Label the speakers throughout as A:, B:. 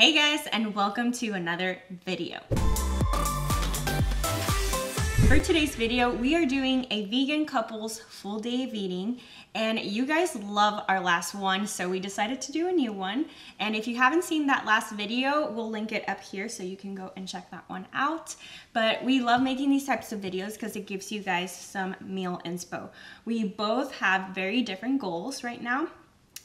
A: Hey guys, and welcome to another video. For today's video, we are doing a vegan couples full day of eating, and you guys love our last one, so we decided to do a new one. And if you haven't seen that last video, we'll link it up here so you can go and check that one out. But we love making these types of videos because it gives you guys some meal inspo. We both have very different goals right now.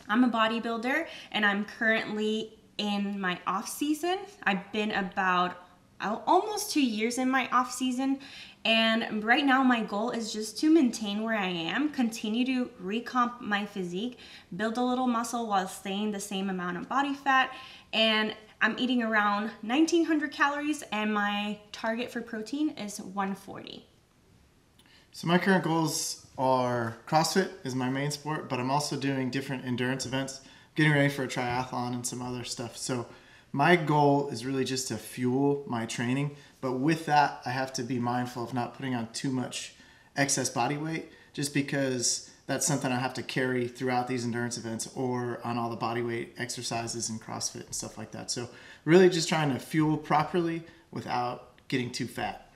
A: I'm a bodybuilder and I'm currently in my off season. I've been about almost 2 years in my off season, and right now my goal is just to maintain where I am, continue to recomp my physique, build a little muscle while staying the same amount of body fat, and I'm eating around 1900 calories and my target for protein is 140.
B: So my current goals are CrossFit is my main sport, but I'm also doing different endurance events, getting ready for a triathlon and some other stuff. So my goal is really just to fuel my training, but with that, I have to be mindful of not putting on too much excess body weight, just because that's something I have to carry throughout these endurance events or on all the body weight exercises and CrossFit and stuff like that. So really just trying to fuel properly without getting too fat.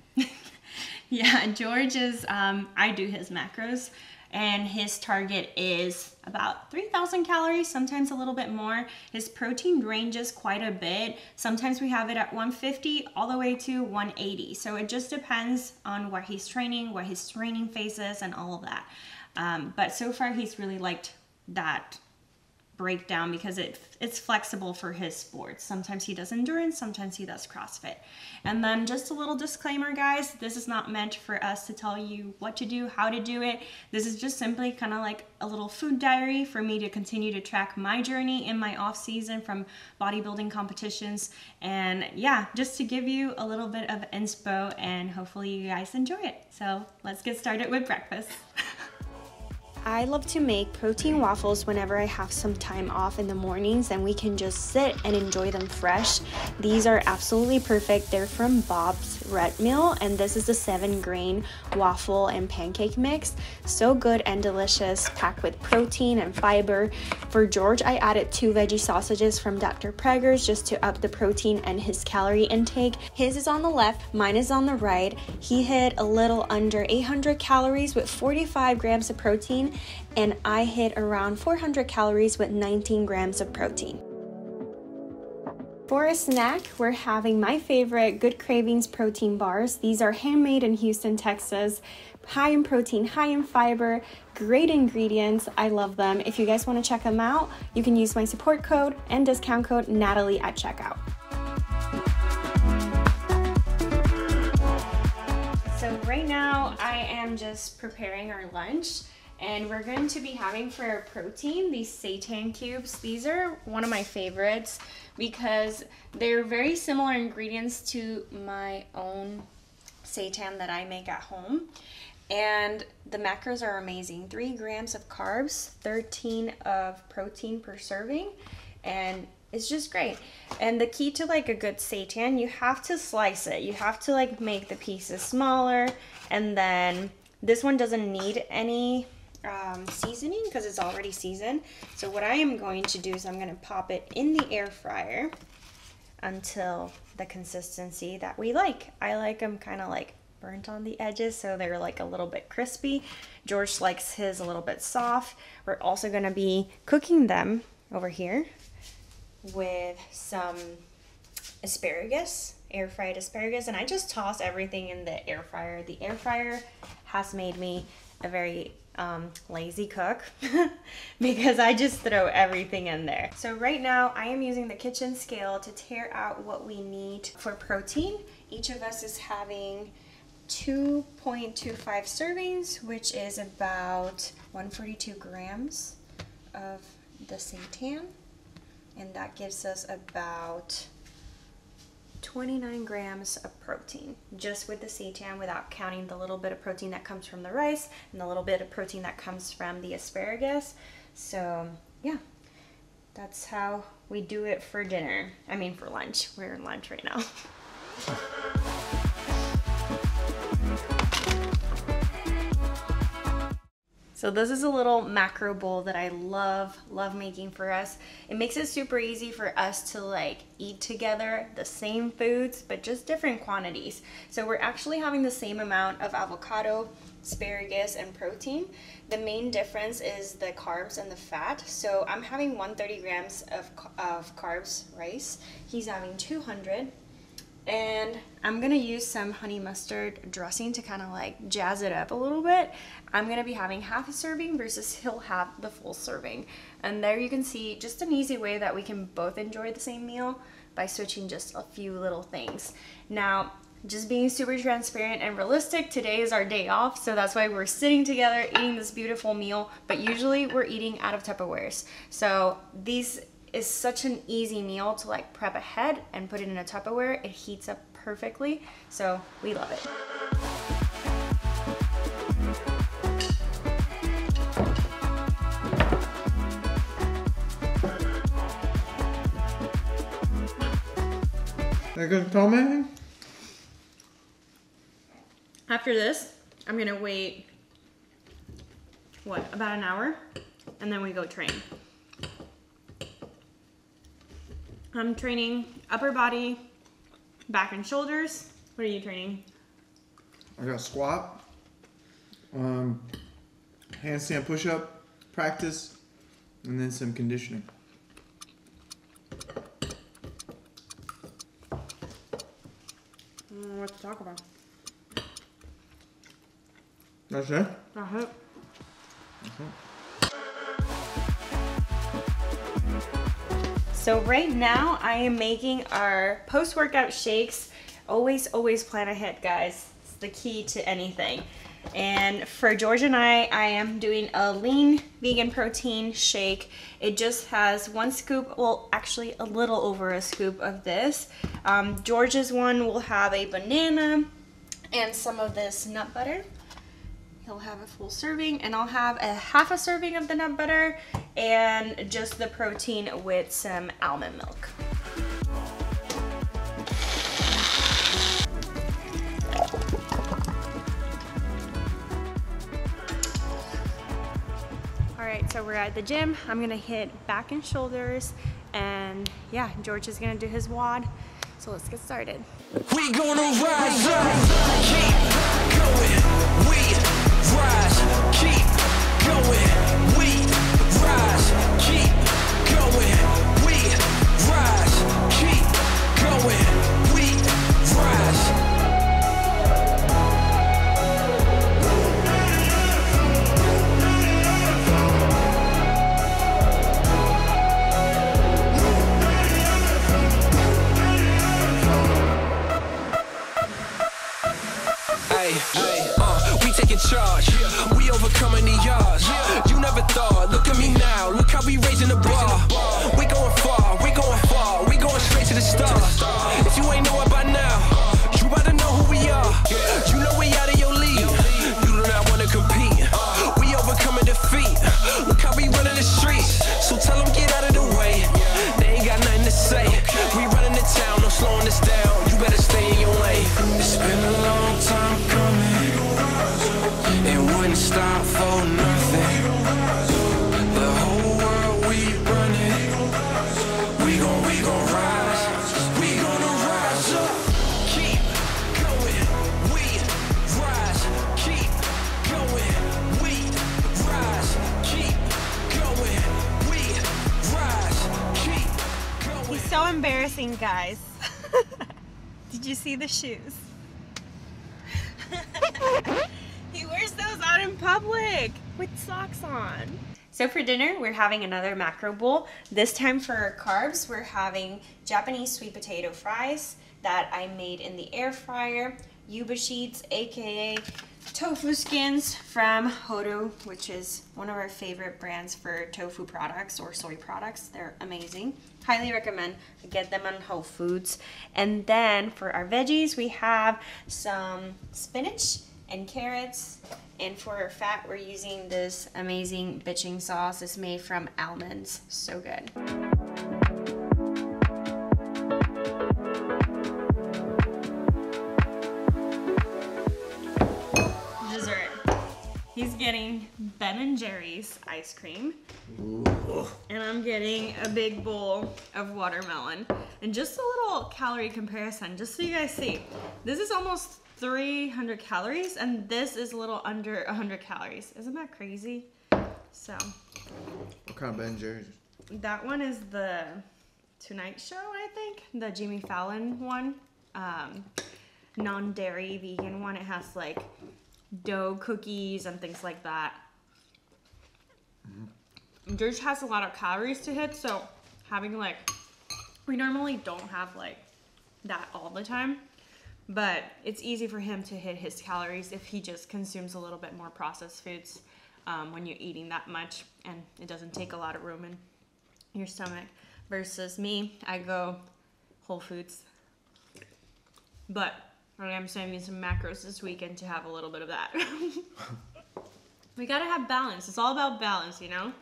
A: Yeah, George is, I do his macros, and his target is about 3,000 calories, sometimes a little bit more. His protein ranges quite a bit. Sometimes we have it at 150 all the way to 180. So it just depends on what he's training, what his training phase is, and all of that. But so far he's really liked that breakdown because it's flexible for his sports. Sometimes he does endurance, sometimes he does CrossFit. And then just a little disclaimer, guys, this is not meant for us to tell you what to do, how to do it. This is just simply kind of like a little food diary for me to continue to track my journey in my off season from bodybuilding competitions. And yeah, just to give you a little bit of inspo, and hopefully you guys enjoy it. So let's get started with breakfast. I love to make protein waffles whenever I have some time off in the mornings and we can just sit and enjoy them fresh. These are absolutely perfect. They're from Bob's Red Mill, and this is the 7-grain waffle and pancake mix. So good and delicious, packed with protein and fiber. For George, I added 2 veggie sausages from Dr. Prager's just to up the protein and his calorie intake. His is on the left, mine is on the right. He hit a little under 800 calories with 45 grams of protein, and I hit around 400 calories with 19 grams of protein. For a snack, we're having my favorite Good Cravings protein bars. These are handmade in Houston, Texas. High in protein, high in fiber, great ingredients. I love them. If you guys want to check them out, you can use my support code and discount code Natalie at checkout. So right now I am just preparing our lunch. And we're going to be having for our protein these seitan cubes. These are one of my favorites because they're very similar ingredients to my own seitan that I make at home. And the macros are amazing. 3 grams of carbs, 13 of protein per serving, and it's just great. And the key to like a good seitan, you have to slice it. You have to like make the pieces smaller, and then this one doesn't need any seasoning because it's already seasoned. So what I am going to do is I'm going to pop it in the air fryer until the consistency that we like. I like them kind of like burnt on the edges, so they're like a little bit crispy. George likes his a little bit soft. We're also going to be cooking them over here with some asparagus, air fried asparagus, and I just toss everything in the air fryer. The air fryer has made me a very lazy cook because I just throw everything in there. So right now I am using the kitchen scale to tear out what we need for protein. Each of us is having 2.25 servings, which is about 142 grams of the seitan, and that gives us about 29 grams of protein just with the seitan, without counting the little bit of protein that comes from the rice and the little bit of protein that comes from the asparagus. So yeah, that's how we do it for dinner. I mean for lunch. We're in lunch right now. So this is a little macro bowl that I love making for us. It makes it super easy for us to like eat together the same foods, but just different quantities. So we're actually having the same amount of avocado, asparagus, and protein. The main difference is the carbs and the fat. So I'm having 130 grams of carbs rice. He's having 200. And I'm gonna use some honey mustard dressing to kind of like jazz it up a little bit. I'm gonna be having half a serving versus he'll have the full serving. And there you can see just an easy way that we can both enjoy the same meal by switching just a few little things. Now, just being super transparent and realistic, today is our day off, so that's why we're sitting together eating this beautiful meal, but usually we're eating out of Tupperwares. So these is such an easy meal to like prep ahead and put it in a Tupperware. It heats up perfectly, so we love it.
B: They're gonna tell me?
A: After this, I'm gonna wait, what, about an hour? And then we go train. I'm training upper body, back and shoulders. What are you training?
B: I got squat, handstand push-up practice, and then some conditioning.
A: What to talk about?
B: That's it?
A: That's it. So right now I am making our post-workout shakes. Always plan ahead, guys. It's the key to anything. And for George and I am doing a lean vegan protein shake. It just has 1 scoop, well actually a little over a scoop of this. George's one will have a banana and some of this nut butter. He'll have a full serving, and I'll have a half a serving of the nut butter and just the protein with some almond milk. All right, so we're at the gym. I'm gonna hit back and shoulders, and yeah, George is gonna do his WOD. So let's get started.
C: We gonna rise up, keep going, we rise, keep going, we rise, keep going, we rise, keep going, we rise. We taking charge, we overcoming the odds. You never thought, look at me now, look how we raising the bar. We going far, we going far, we going straight to the stars. If you ain't know it by now, you better know who we are. You know we out of your league, you do not wanna compete. We overcoming defeat, look how we running the streets. So tell them get out of the way, they ain't got nothing to say. We running the town, no slowing us down, you better stay in your lane. It's been a long time coming, it wouldn't stop for nothing. The whole world we running, we gon' rise, we gonna rise up. Keep going, we rise, keep going, we rise, keep going, we rise, keep going.
A: He's so embarrassing, guys. Did you see the shoes? He wears those out in public with socks on. So for dinner, we're having another macro bowl. This time for our carbs, we're having Japanese sweet potato fries that I made in the air fryer, yuba sheets, aka tofu skins from Hodo, which is one of our favorite brands for tofu products or soy products. They're amazing. Highly recommend get them on Whole Foods. And then for our veggies, we have some spinach and carrots. And for our fat, we're using this amazing bitching sauce. It's made from almonds. So good. Dessert. He's getting getting Ben & Jerry's ice cream. Ooh. And I'm getting a big bowl of watermelon. And just a little calorie comparison, just so you guys see. This is almost 300 calories, and this is a little under 100 calories. Isn't that crazy? So.
B: What kind of Ben & Jerry's?
A: That one is the Tonight Show, I think. The Jimmy Fallon one. Non-dairy vegan one. It has like dough cookies and things like that. George has a lot of calories to hit, so having like, we normally don't have like that all the time, but it's easy for him to hit his calories if he just consumes a little bit more processed foods when you're eating that much, and it doesn't take a lot of room in your stomach. Versus me, I go Whole Foods. But I am saving some macros this weekend to have a little bit of that. We gotta have balance. It's all about balance, you know?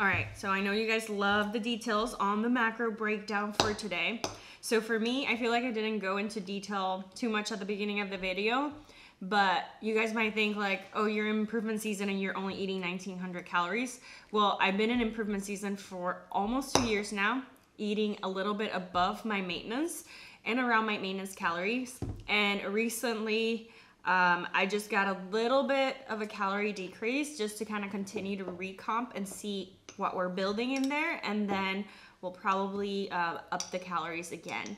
A: All right, so I know you guys love the details on the macro breakdown for today. So for me, I feel like I didn't go into detail too much at the beginning of the video, but you guys might think like, oh, you're in improvement season and you're only eating 1,900 calories. Well, I've been in improvement season for almost 2 years now, eating a little bit above my maintenance and around my maintenance calories. And recently, I just got a little bit of a calorie decrease just to kind of continue to recomp and see what we're building in there. And then we'll probably up the calories again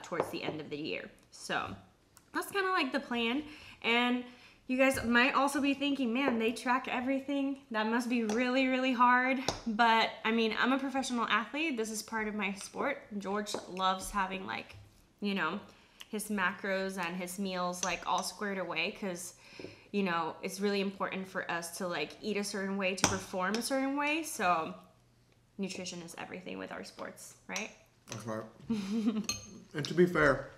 A: towards the end of the year. So that's kind of like the plan. And you guys might also be thinking, man, they track everything. That must be really, really hard. But I mean, I'm a professional athlete. This is part of my sport. George loves having like, you know, his macros and his meals like all squared away, because, you know, it's really important for us to like eat a certain way to perform a certain way. So nutrition is everything with our sports, right?
B: That's right. And to be fair,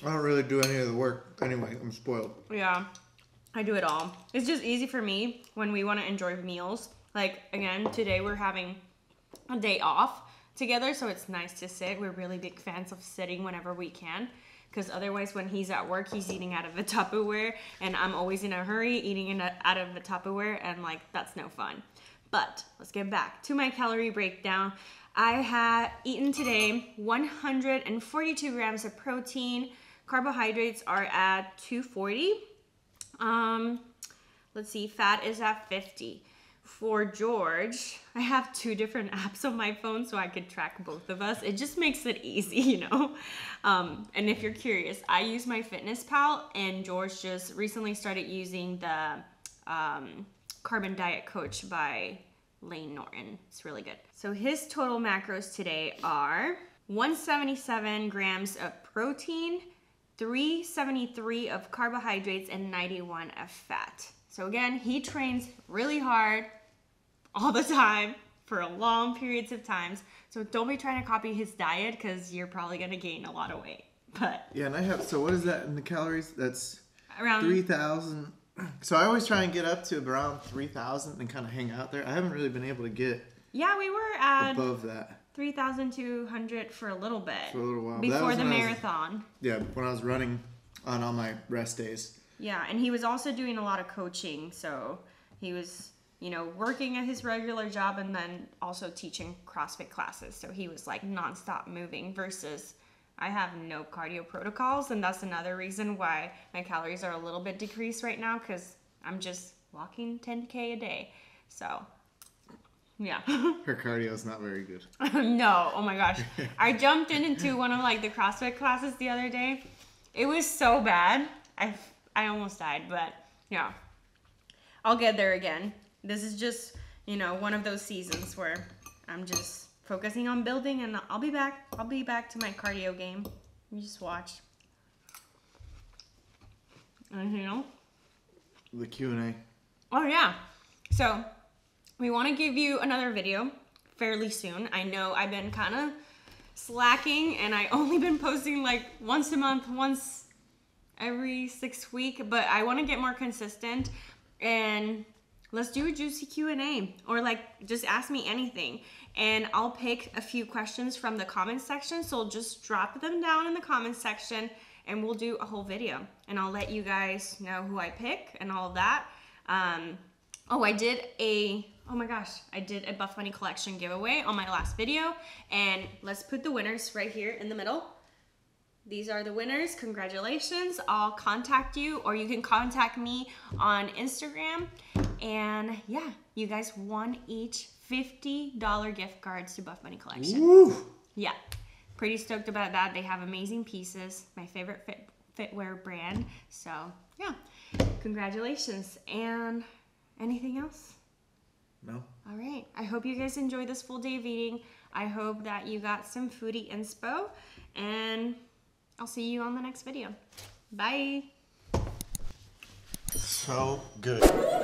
B: I don't really do any of the work anyway. I'm spoiled.
A: Yeah, I do it all. It's just easy for me when we want to enjoy meals. Like, again, today we're having a day off together, so it's nice to sit. We're really big fans of sitting whenever we can, because otherwise when he's at work, he's eating out of the Tupperware, and I'm always in a hurry eating out of the Tupperware, and like, that's no fun. But let's get back to my calorie breakdown. I had eaten today 142 grams of protein. Carbohydrates are at 240. Let's see, fat is at 50. For George, I have 2 different apps on my phone so I could track both of us. It just makes it easy, you know? And if you're curious, I use my MyFitnessPal, and George just recently started using the Carbon Diet Coach by Lane Norton. It's really good. So his total macros today are 177 grams of protein, 373 of carbohydrates, and 91 of fat. So again, he trains really hard all the time for long periods of times. So don't be trying to copy his diet, because you're probably going to gain a lot of weight. But
B: yeah, and I have, so what is that in the calories? That's
A: around
B: 3,000. So I always try and get up to around 3,000 and kind of hang out there. I haven't really been able to get
A: we were at
B: above that.
A: 3,200 for a little bit.
B: For a little while.
A: Before the marathon.
B: When I was running on all my rest days.
A: Yeah, and he was also doing a lot of coaching. So he was, you know, working at his regular job and then also teaching CrossFit classes. So he was like nonstop moving, versus I have no cardio protocols. And that's another reason why my calories are a little bit decreased right now, because I'm just walking 10K a day. So yeah.
B: Her cardio is not very good.
A: No, oh my gosh. I jumped into one of like the CrossFit classes the other day. It was so bad. I almost died, but yeah. I'll get there again. This is just, you know, one of those seasons where I'm just focusing on building, and I'll be back. I'll be back to my cardio game. You just watch. Anything else?
B: The Q&A.
A: Oh yeah. So we want to give you another video fairly soon. I know I've been kind of slacking, and I only been posting like once a month, once every 6 weeks, but I want to get more consistent, and let's do a juicy Q&A, or like just ask me anything, and I'll pick a few questions from the comment section. So just drop them down in the comment section and we'll do a whole video, and I'll let you guys know who I pick and all of that. Oh, I did a BuffBunny Collection giveaway on my last video, and let's put the winners right here in the middle. These are the winners. Congratulations. I'll contact you, or you can contact me on Instagram. And yeah, you guys won each $50 gift cards to BuffBunny Collection.
B: Woo.
A: Yeah, pretty stoked about that. They have amazing pieces. My favorite fitwear brand. So yeah, congratulations. And anything else?
B: No.
A: All right. I hope you guys enjoyed this full day of eating. I hope that you got some foodie inspo, and I'll see you on the next video. Bye.
B: So good.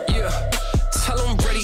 C: Yeah, tell 'em ready,